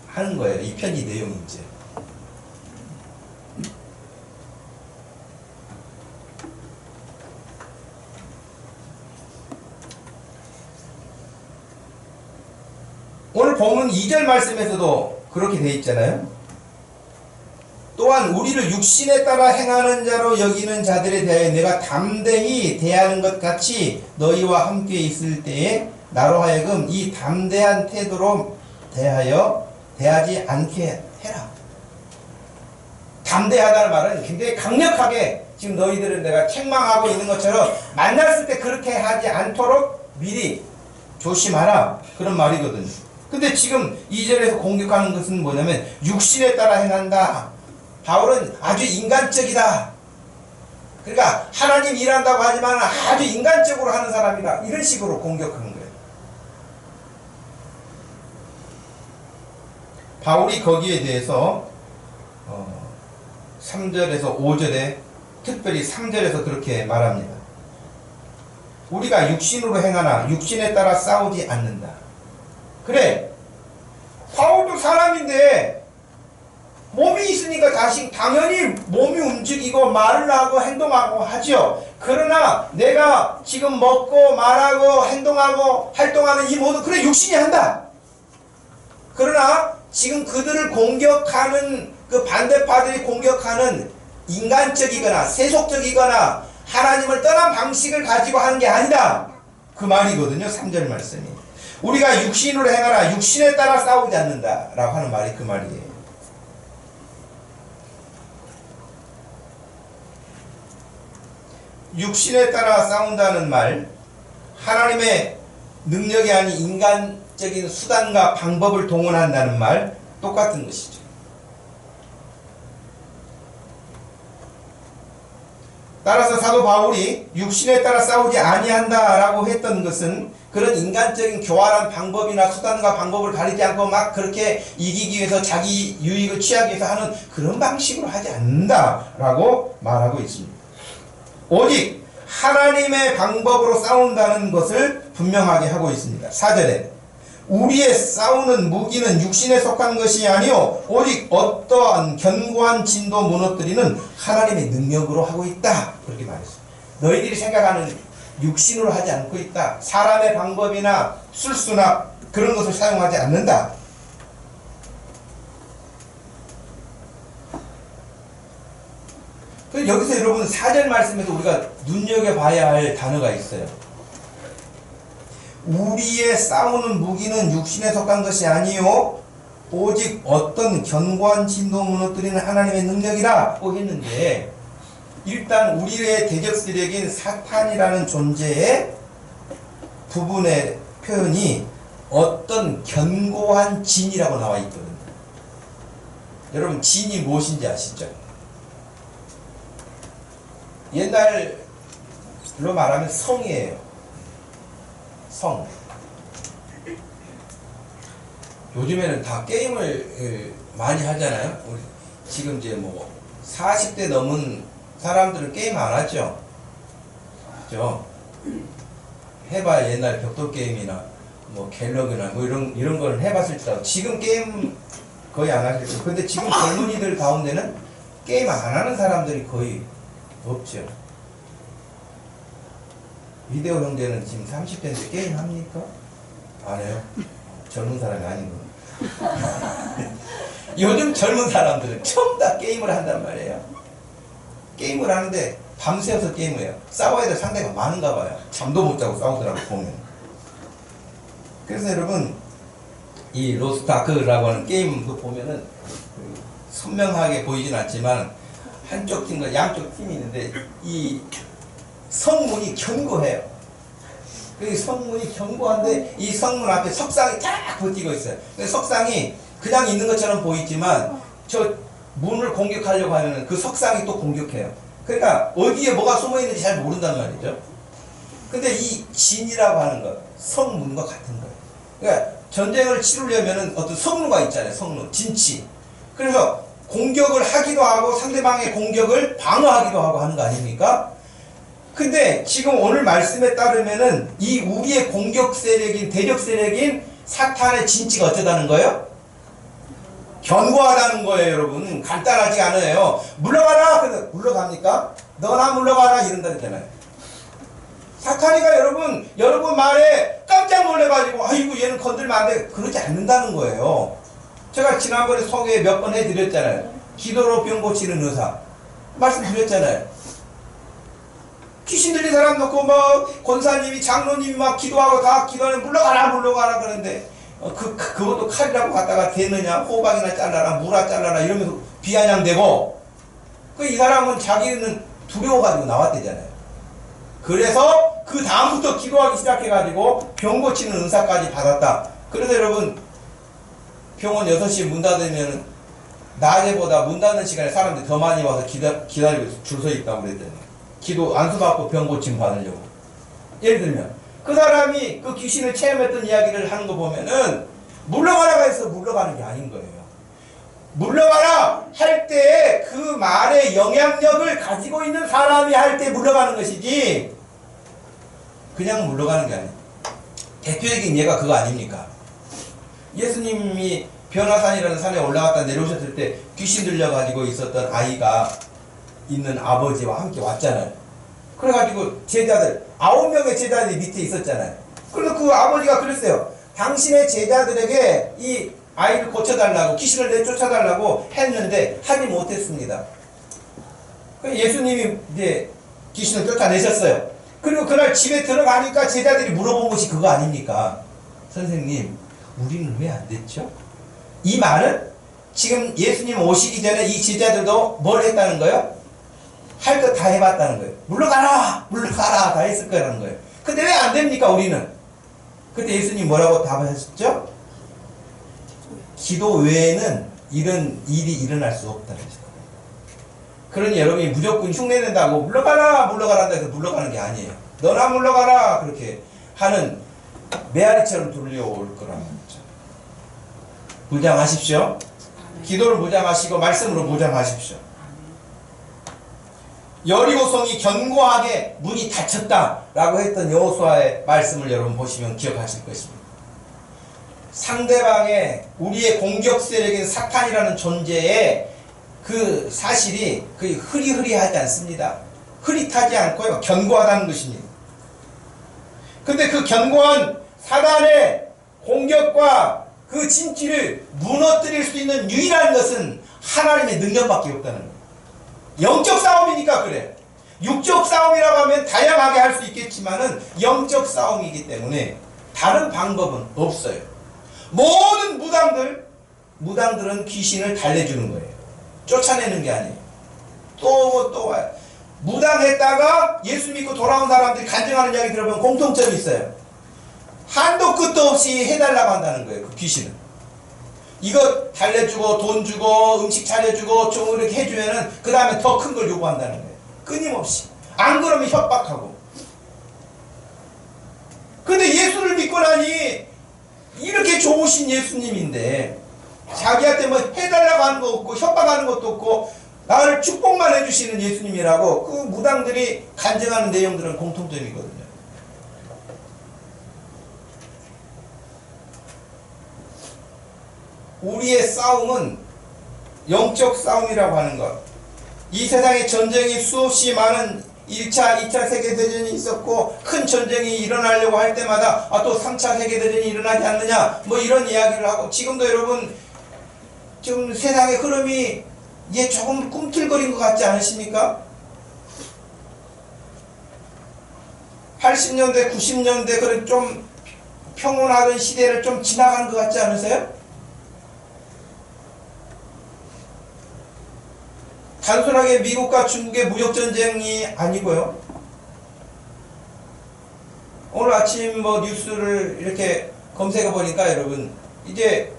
하는 거예요. 이 편지 내용이 이제. 오늘 본문 2절 말씀에서도 그렇게 되어 있잖아요. 또한 우리를 육신에 따라 행하는 자로 여기는 자들에 대하여 내가 담대히 대하는 것 같이 너희와 함께 있을 때에 나로 하여금 이 담대한 태도로 대하지 않게 해라. 담대하다는 말은 굉장히 강력하게 지금 너희들을 내가 책망하고 있는 것처럼 만났을 때 그렇게 하지 않도록 미리 조심하라 그런 말이거든요. 근데 지금 2절에서 공격하는 것은 뭐냐면 육신에 따라 행한다. 바울은 아주 인간적이다. 그러니까 하나님 일한다고 하지만 아주 인간적으로 하는 사람이다. 이런 식으로 공격하는 거예요. 바울이 거기에 대해서 3절에서 5절에 특별히 3절에서 그렇게 말합니다. 우리가 육신으로 행하나 육신에 따라 싸우지 않는다. 그래, 바울도 사람인데 몸이 있으니까 당연히 몸이 움직이고 말을 하고 행동하고 하죠. 그러나 내가 지금 먹고 말하고 행동하고 활동하는 이 모든 그래 육신이 한다. 그러나 지금 그들을 공격하는 그 반대파들이 공격하는 인간적이거나 세속적이거나 하나님을 떠난 방식을 가지고 하는 게 아니다. 그 말이거든요. 3절 말씀이. 우리가 육신으로 행하라. 육신에 따라 싸우지 않는다 라고 하는 말이 그 말이에요. 육신에 따라 싸운다는 말, 하나님의 능력이 아닌 인간적인 수단과 방법을 동원한다는 말 똑같은 것이죠. 따라서 사도 바울이 육신에 따라 싸우지 아니한다라고 했던 것은 그런 인간적인 교활한 방법이나 수단과 방법을 가리지 않고 막 그렇게 이기기 위해서 자기 유익을 취하기 위해서 하는 그런 방식으로 하지 않는다라고 말하고 있습니다. 오직 하나님의 방법으로 싸운다는 것을 분명하게 하고 있습니다. 4절에 우리의 싸우는 무기는 육신에 속한 것이 아니요 오직 어떠한 견고한 진도 무너뜨리는 하나님의 능력으로 하고 있다. 그렇게 말했어요. 너희들이 생각하는 육신으로 하지 않고 있다. 사람의 방법이나 술수나 그런 것을 사용하지 않는다. 여기서 여러분 4절 말씀에서 우리가 눈여겨봐야 할 단어가 있어요. 우리의 싸우는 무기는 육신에 속한 것이 아니요 오직 어떤 견고한 진도 무너뜨리는 하나님의 능력이라고 했는데, 일단 우리의 대적 세력인 사탄이라는 존재의 부분의 표현이 어떤 견고한 진이라고 나와 있거든요. 여러분 진이 무엇인지 아시죠? 옛날로 말하면 성이에요. 성. 요즘에는 다 게임을 많이 하잖아요. 우리 지금 이제 뭐 40대 넘은 사람들은 게임 안 하죠. 그죠? 해봐야 옛날 벽돌 게임이나 뭐 갤럭이나 뭐 이런 걸 해봤을 때 지금 게임 거의 안 하실 거예요. 근데 지금 젊은이들 가운데는 게임 안 하는 사람들이 거의 없죠. 비디오 형제는 지금 30대인데 게임 합니까? 안 해요? 젊은 사람이 아닌 거. 요즘 젊은 사람들은 전부 다 게임을 한단 말이에요. 게임을 하는데 밤새워서 게임을 해요. 싸워야 될 상대가 많은가 봐요. 잠도 못 자고 싸우더라고 보면. 그래서 여러분 이 로스트아크라고 하는 게임 그 보면은 선명하게 보이진 않지만 한쪽 팀과 양쪽 팀이 있는데 이 성문이 견고해요. 그 성문이 견고한데 이 성문 앞에 석상이 쫙 버티고 있어요. 그 석상이 그냥 있는 것처럼 보이지만 저 문을 공격하려고 하면 그 석상이 또 공격해요. 그러니까 어디에 뭐가 숨어 있는지 잘 모른단 말이죠. 근데 이 진이라고 하는 것, 성문과 같은 거예요. 그러니까 전쟁을 치르려면 어떤 성루가 있잖아요. 성루, 진치. 그래서 공격을 하기도 하고 상대방의 공격을 방어하기도 하고 하는 거 아닙니까? 근데 지금 오늘 말씀에 따르면은 이 우리의 공격 세력인, 대적 세력인 사탄의 진치가 어쩌다는 거예요? 견고하다는 거예요, 여러분. 간단하지 않아요. 물러가라! 근데 물러갑니까? 너나 물러가라! 이런다 그랬잖아요. 사탄이가 여러분 말에 깜짝 놀래가지고, 아이고, 얘는 건들면 안 돼. 그러지 않는다는 거예요. 제가 지난번에 소개 몇 번 해드렸잖아요. 기도로 병 고치는 의사. 말씀드렸잖아요. 귀신 들린 사람 놓고 권사님이, 장로님이 막 기도하고 다 기도하면 물러가라 그러는데, 그것도 칼이라고 갖다가 대느냐, 호박이나 잘라라, 무라 잘라라 이러면서 비아냥대고, 이 사람은 자기는 두려워가지고 나왔대잖아요. 그래서 그 다음부터 기도하기 시작해가지고 병 고치는 은사까지 받았다. 그래서 여러분, 병원 6시에 문 닫으면 낮에보다 문 닫는 시간에 사람들이 더 많이 와서 기다리고 줄 서 있다고 그랬잖아요. 기도 안수받고 병 고침 받으려고. 예를 들면 그 사람이 그 귀신을 체험했던 이야기를 하는 거 보면은 물러가라가 해서 물러가는 게 아닌 거예요. 물러가라 할 때 그 말의 영향력을 가지고 있는 사람이 할 때 물러가는 것이지 그냥 물러가는 게 아니에요. 대표적인 예가 그거 아닙니까? 예수님이 변화산이라는 산에 올라갔다 내려오셨을 때 귀신 들려가지고 있었던 아이가 있는 아버지와 함께 왔잖아요. 그래가지고 제자들 9명의 제자들이 밑에 있었잖아요. 그래서 그 아버지가 그랬어요. 당신의 제자들에게 이 아이를 고쳐달라고, 귀신을 내쫓아달라고 했는데 하지 못했습니다. 예수님이 이제 귀신을 쫓아내셨어요. 그리고 그날 집에 들어가니까 제자들이 물어본 것이 그거 아닙니까? 선생님, 우리는 왜 안 됐죠? 이 말은 지금 예수님 오시기 전에 이 제자들도 뭘 했다는 거예요? 할 거 다 해봤다는 거예요. 물러가라! 물러가라! 다 했을 거라는 거예요. 근데 왜 안 됩니까, 우리는? 그때 예수님 뭐라고 답하셨죠? 기도 외에는 이런 일이 일어날 수 없다는 거예요. 그러니 여러분이 무조건 흉내낸다고 물러가라! 물러가라! 해서 물러가는 게 아니에요. 너나 물러가라! 그렇게 하는 메아리처럼 돌려올 거라는 거죠. 무장하십시오. 기도를 무장하시고 말씀으로 무장하십시오. 여리고성이 견고하게 문이 닫혔다라고 했던 여호수아의 말씀을 여러분 보시면 기억하실 것입니다. 상대방의 우리의 공격 세력인 사탄이라는 존재의 그 사실이 거의 흐리흐리하지 않습니다. 흐릿하지 않고요. 견고하다는 것입니다. 근데 그 견고한 사단의 공격과 그 진치를 무너뜨릴 수 있는 유일한 것은 하나님의 능력밖에 없다는 거예요. 영적 싸움이니까 그래. 육적 싸움이라고 하면 다양하게 할 수 있겠지만은 영적 싸움이기 때문에 다른 방법은 없어요. 모든 무당들은 귀신을 달래주는 거예요. 쫓아내는 게 아니에요. 또 와요. 무당했다가 예수 믿고 돌아온 사람들이 간증하는 이야기 들어보면 공통점이 있어요. 한도 끝도 없이 해달라고 한다는 거예요. 그 귀신은. 이거 달래주고 돈 주고 음식 차려주고 좀 이렇게 해주면은 그 다음에 더 큰 걸 요구한다는 거예요. 끊임없이. 안 그러면 협박하고. 근데 예수를 믿고 나니 이렇게 좋으신 예수님인데 자기한테 뭐 해달라고 하는 거 없고 협박하는 것도 없고 나를 축복만 해주시는 예수님이라고 그 무당들이 간증하는 내용들은 공통점이거든요. 우리의 싸움은 영적 싸움이라고 하는 것. 이 세상에 전쟁이 수없이 많은 1차, 2차 세계대전이 있었고 큰 전쟁이 일어나려고 할 때마다 또 3차 세계대전이 일어나지 않느냐 뭐 이런 이야기를 하고 지금도 여러분 지금 세상의 흐름이 조금 꿈틀거린 것 같지 않으십니까? 80년대, 90년대 그런 좀 평온하던 시대를 좀 지나간 것 같지 않으세요? 단순하게 미국과 중국의 무역전쟁이 아니고요. 오늘 아침 뉴스를 이렇게 검색해 보니까 여러분, 이제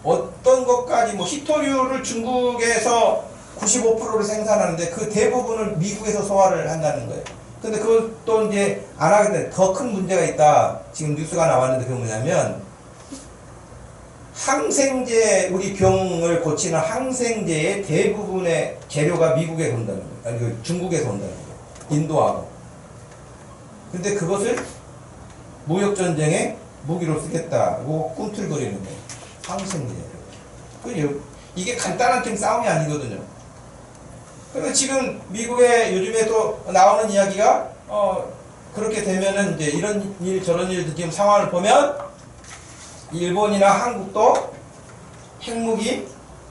어떤 것까지 히토류를 중국에서 95%를 생산하는데 그 대부분을 미국에서 소화를 한다는 거예요. 근데 그것도 이제 안 하게 되면 더 큰 문제가 있다. 지금 뉴스가 나왔는데 그게 뭐냐면, 항생제, 우리 병을 고치는 항생제의 대부분의 재료가 미국에서 온다는 거예요. 아니, 중국에서 온다는 거예요. 인도하고. 근데 그것을 무역전쟁에 무기로 쓰겠다고 꿈틀거리는 거예요. 항생제. 이게 간단한 팀 싸움이 아니거든요. 그래서 지금 미국에 요즘에 또 나오는 이야기가, 그렇게 되면은 이제 이런 일, 저런 일도 지금 상황을 보면, 일본이나 한국도 핵무기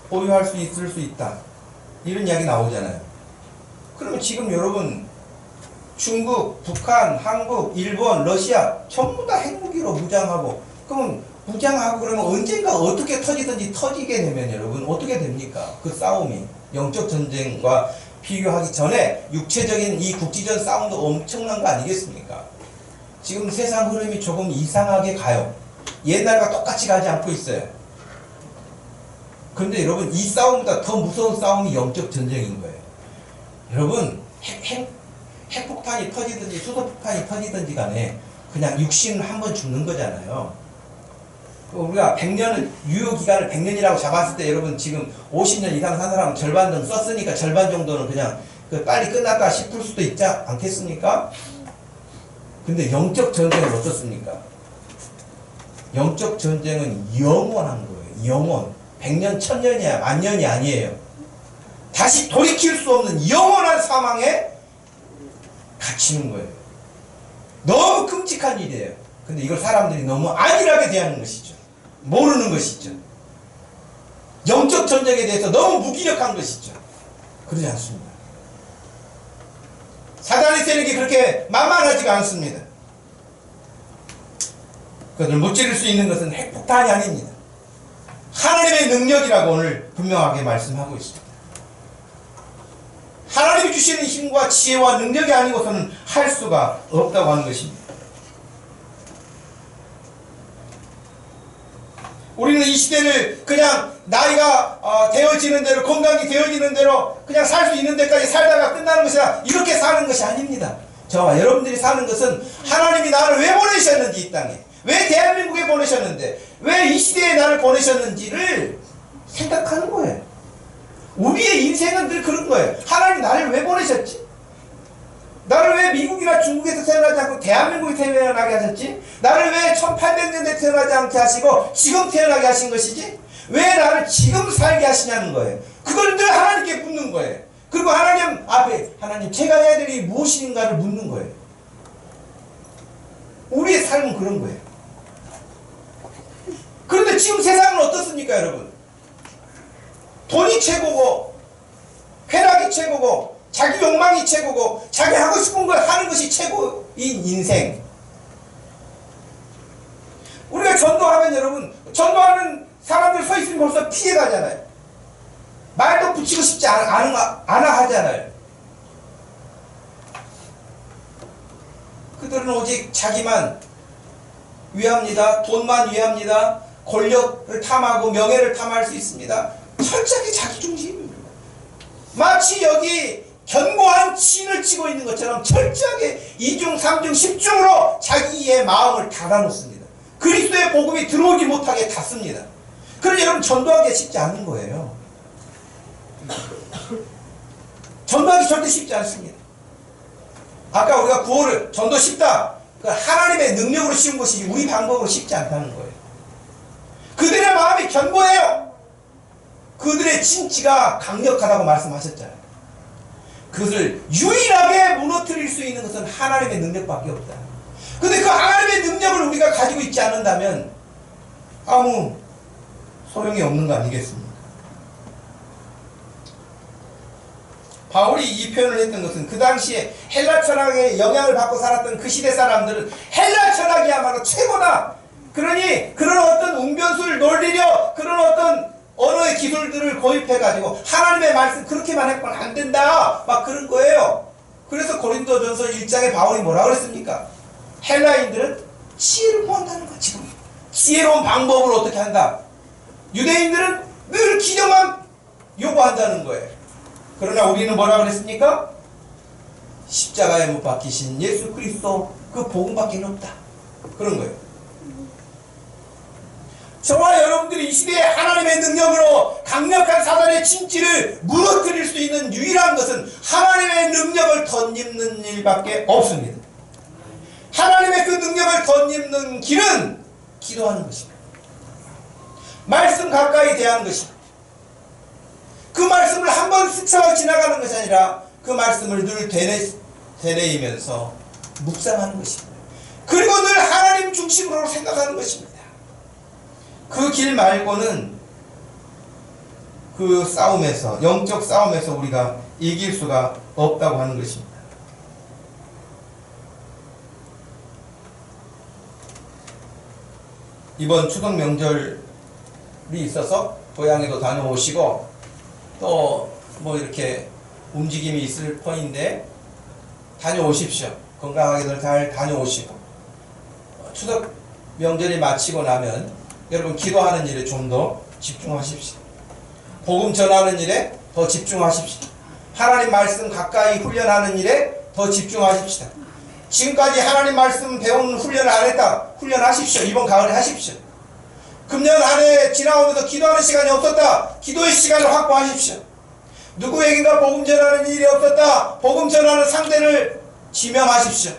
보유할 수 있을 수 있다. 이런 이야기 나오잖아요. 그러면 지금 여러분, 중국, 북한, 한국, 일본, 러시아 전부 다 핵무기로 무장하고, 그러면 무장하고 그러면 언젠가 어떻게 터지든지 터지게 되면 여러분 어떻게 됩니까? 그 싸움이 영적 전쟁과 비교하기 전에 육체적인 이 국지전 싸움도 엄청난 거 아니겠습니까? 지금 세상 흐름이 조금 이상하게 가요. 옛날과 똑같이 가지 않고 있어요. 그런데 여러분, 이 싸움보다 더 무서운 싸움이 영적 전쟁인 거예요. 여러분, 핵폭탄이 터지든지 수소폭탄이 터지든지 간에 그냥 육신 한번 죽는 거잖아요. 우리가 100년을, 유효기간을 100년이라고 잡았을 때 여러분 지금 50년 이상 산 사람은 절반 정도 썼으니까 절반 정도는 그냥 빨리 끝날까 싶을 수도 있지 않겠습니까? 근데 영적 전쟁은 어떻습니까? 영적 전쟁은 영원한 거예요. 영원. 100년, 1000년이야, 만년이 아니에요. 다시 돌이킬 수 없는 영원한 사망에 갇히는 거예요. 너무 끔찍한 일이에요. 근데 이걸 사람들이 너무 안일하게 대하는 것이죠. 모르는 것이죠. 영적 전쟁에 대해서 너무 무기력한 것이죠. 그러지 않습니다. 사단의 세력이 그렇게 만만하지가 않습니다. 그것을 무찌를 수 있는 것은 핵폭탄이 아닙니다. 하나님의 능력이라고 오늘 분명하게 말씀하고 있습니다. 하나님이 주시는 힘과 지혜와 능력이 아니고서는 할 수가 없다고 하는 것입니다. 우리는 이 시대를 그냥 나이가 되어지는 대로, 건강이 되어지는 대로 그냥 살 수 있는 데까지 살다가 끝나는 것이라, 이렇게 사는 것이 아닙니다. 저와 여러분들이 사는 것은 하나님이 나를 왜 보내셨는지, 이 땅에 왜 대한민국에 보내셨는데, 왜 이 시대에 나를 보내셨는지를 생각하는 거예요. 우리의 인생은 늘 그런 거예요. 하나님 나를 왜 보내셨지? 나를 왜 미국이나 중국에서 태어나지 않고 대한민국에 태어나게 하셨지? 나를 왜 1800년대 태어나지 않게 하시고 지금 태어나게 하신 것이지? 왜 나를 지금 살게 하시냐는 거예요. 그걸 늘 하나님께 묻는 거예요. 그리고 하나님 앞에, 하나님 제가 해야 될 일이 무엇인가를 묻는 거예요. 우리의 삶은 그런 거예요. 그런데 지금 세상은 어떻습니까, 여러분? 돈이 최고고, 쾌락이 최고고, 자기 욕망이 최고고, 자기 하고 싶은 걸 하는 것이 최고인 인생. 우리가 전도하면 여러분, 전도하는 사람들 서 있으면 벌써 피해가잖아요. 말도 붙이고 싶지 않아 하잖아요. 그들은 오직 자기만 위합니다. 돈만 위합니다. 권력을 탐하고 명예를 탐할 수 있습니다. 철저하게 자기 중심입니다. 마치 여기 견고한 진을 치고 있는 것처럼 철저하게 2중, 3중, 10중으로 자기의 마음을 닫아놓습니다. 그리스도의 복음이 들어오지 못하게 닫습니다. 그러니 여러분, 전도하기가 쉽지 않은 거예요. 전도하기 절대 쉽지 않습니다. 아까 우리가 구호를 전도 쉽다, 하나님의 능력으로 쉬운 것이지 우리 방법으로 쉽지 않다는 거예요. 그들의 마음이 견고해요. 그들의 진지가 강력하다고 말씀하셨잖아요. 그것을 유일하게 무너뜨릴 수 있는 것은 하나님의 능력밖에 없다. 근데 그 하나님의 능력을 우리가 가지고 있지 않는다면 아무 소용이 없는 거 아니겠습니까? 바울이 이 표현을 했던 것은 그 당시에 헬라 철학의 영향을 받고 살았던 그 시대 사람들은 헬라 철학이야말로 최고다, 그러니 그런 어떤 웅변수를 놀리려 그런 어떤 언어의 기술들을 고입해가지고 하나님의 말씀 그렇게만 해서는 안 된다 막 그런 거예요. 그래서 고린도전서 1장에 바울이 뭐라 그랬습니까? 헬라인들은 지혜를 구한다는 거. 지금 지혜로운 방법을 어떻게 한다. 유대인들은 늘 기념만 요구한다는 거예요. 그러나 우리는 뭐라 그랬습니까? 십자가에 못 박히신 예수 그리스도 그 복음밖에 없다. 그런 거예요. 저와 여러분들이 이 시대에 하나님의 능력으로 강력한 사단의 진지를 무너뜨릴 수 있는 유일한 것은 하나님의 능력을 덧입는 일밖에 없습니다. 하나님의 그 능력을 덧입는 길은 기도하는 것입니다. 말씀 가까이 대하는 것입니다. 그 말씀을 한번 스쳐 지나가는 것이 아니라 그 말씀을 늘 되뇌이면서 묵상하는 것입니다. 그리고 늘 하나님 중심으로 생각하는 것입니다. 그 길 말고는 그 싸움에서, 영적 싸움에서 우리가 이길 수가 없다고 하는 것입니다. 이번 추석 명절이 있어서 고향에도 다녀오시고 또 뭐 이렇게 움직임이 있을 터인데 다녀오십시오. 건강하게들 잘 다녀오시고 추석 명절이 마치고 나면 여러분 기도하는 일에 좀 더 집중하십시오. 복음 전하는 일에 더 집중하십시오. 하나님 말씀 가까이 훈련하는 일에 더 집중하십시오. 지금까지 하나님 말씀 배우는 훈련을 안 했다. 훈련하십시오. 이번 가을에 하십시오. 금년 한 해 지나오면서 기도하는 시간이 없었다. 기도의 시간을 확보하십시오. 누구에게인가 복음 전하는 일이 없었다. 복음 전하는 상대를 지명하십시오.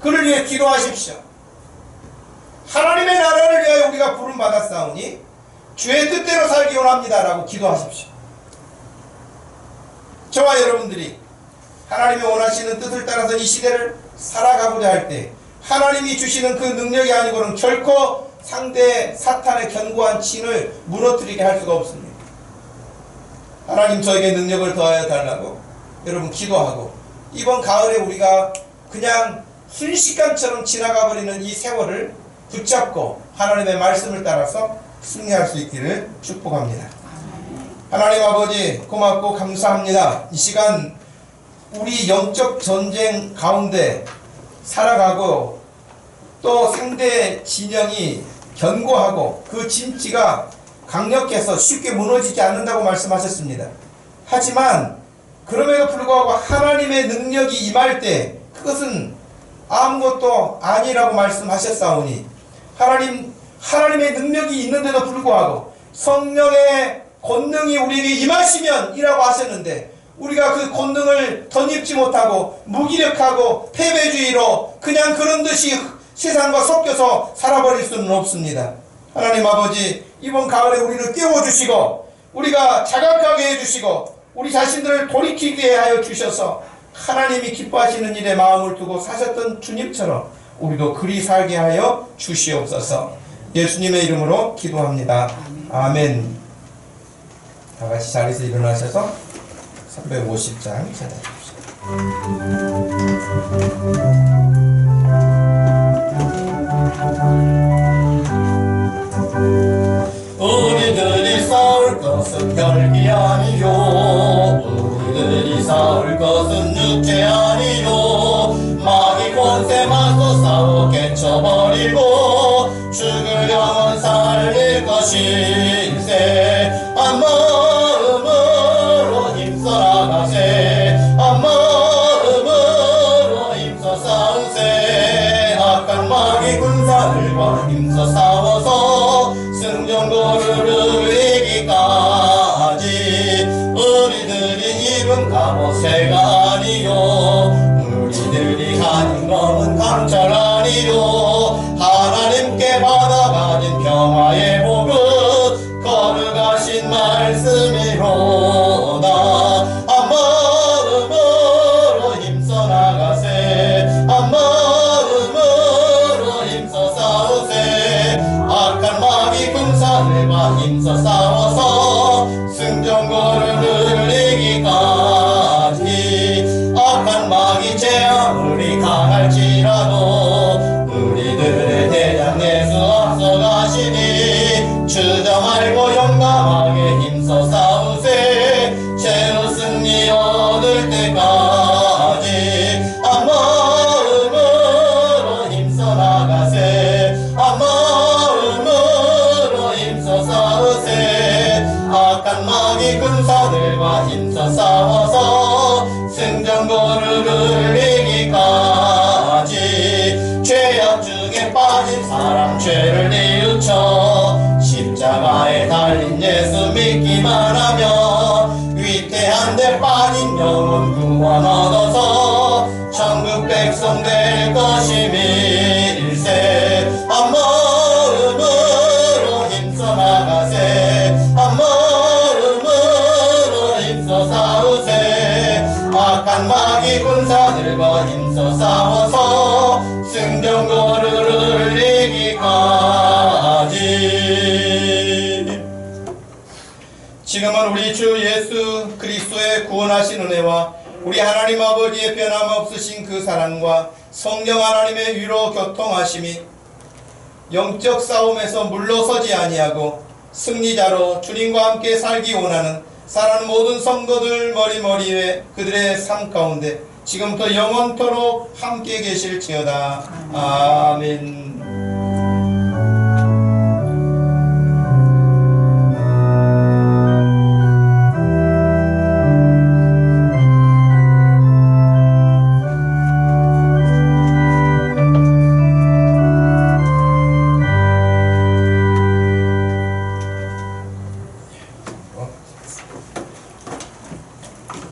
그를 위해 기도하십시오. 하나님의 나라를 위하여 우리가 부름받았사오니 주의 뜻대로 살기 원합니다 라고 기도하십시오. 저와 여러분들이 하나님이 원하시는 뜻을 따라서 이 시대를 살아가고자 할 때 하나님이 주시는 그 능력이 아니고는 결코 상대 사탄의 견고한 진을 무너뜨리게 할 수가 없습니다. 하나님 저에게 능력을 더하여 달라고 여러분 기도하고 이번 가을에 우리가 그냥 순식간처럼 지나가 버리는 이 세월을 붙잡고 하나님의 말씀을 따라서 승리할 수 있기를 축복합니다. 하나님 아버지 고맙고 감사합니다. 이 시간 우리 영적 전쟁 가운데 살아가고 또 상대 진영이 견고하고 그 진지가 강력해서 쉽게 무너지지 않는다고 말씀하셨습니다. 하지만 그럼에도 불구하고 하나님의 능력이 임할 때 그것은 아무것도 아니라고 말씀하셨사오니 하나님의 능력이 있는데도 불구하고 성령의 권능이 우리에게 임하시면 이라고 하셨는데 우리가 그 권능을 덧입지 못하고 무기력하고 패배주의로 그냥 그런 듯이 세상과 섞여서 살아버릴 수는 없습니다. 하나님 아버지 이번 가을에 우리를 깨워주시고 우리가 자각하게 해주시고 우리 자신들을 돌이키게 하여 주셔서 하나님이 기뻐하시는 일에 마음을 두고 사셨던 주님처럼 우리도 그리 살게 하여 주시옵소서. 예수님의 이름으로 기도합니다. 아멘. 다같이 자리에서 일어나셔서 350장 찾아주십시오. 우리들이 싸울 것은 혈기 아니요 우리들이 싸울 것은 육체 아니요 마귀 권세 맞서 싸워 깨쳐버리고 죽을 영혼 살릴 것일세 한 마음으로 힘써 나가세 한 마음으로 힘써 싸우세 악한 마귀 군사들과 힘써 싸워서 승전고를 이기까지 우리들이 입은 갑옷새가 아니요 우리들이 가진 검은 강철 아니요 하나님께 받아가진 평화의 복은 거룩하신 말씀이로다 한 마음으로 힘써 나가세 한 마음으로 힘써 싸우세 악한 마귀 군사들과 힘써 싸워서 승전고를 이기까지 악한 마귀 재앙 우리 강할지라도 우리 영원 구원 얻어서 천국 백성 될 것임일세. 한 마음으로 힘써 나가세. 한 마음으로 힘써 싸우세. 악한 마귀 군사들과 힘써 싸워서 승전거를 이기까지. 지금은 우리 주 예수 그리스도의 구원하신 은혜와 우리 하나님 아버지의 변함없으신 그 사랑과 성령 하나님의 위로 교통하심이 영적 싸움에서 물러서지 아니하고 승리자로 주님과 함께 살기 원하는 사랑하는 모든 성도들 머리머리에 그들의 삶 가운데 지금부터 영원토록 함께 계실지어다. 아멘.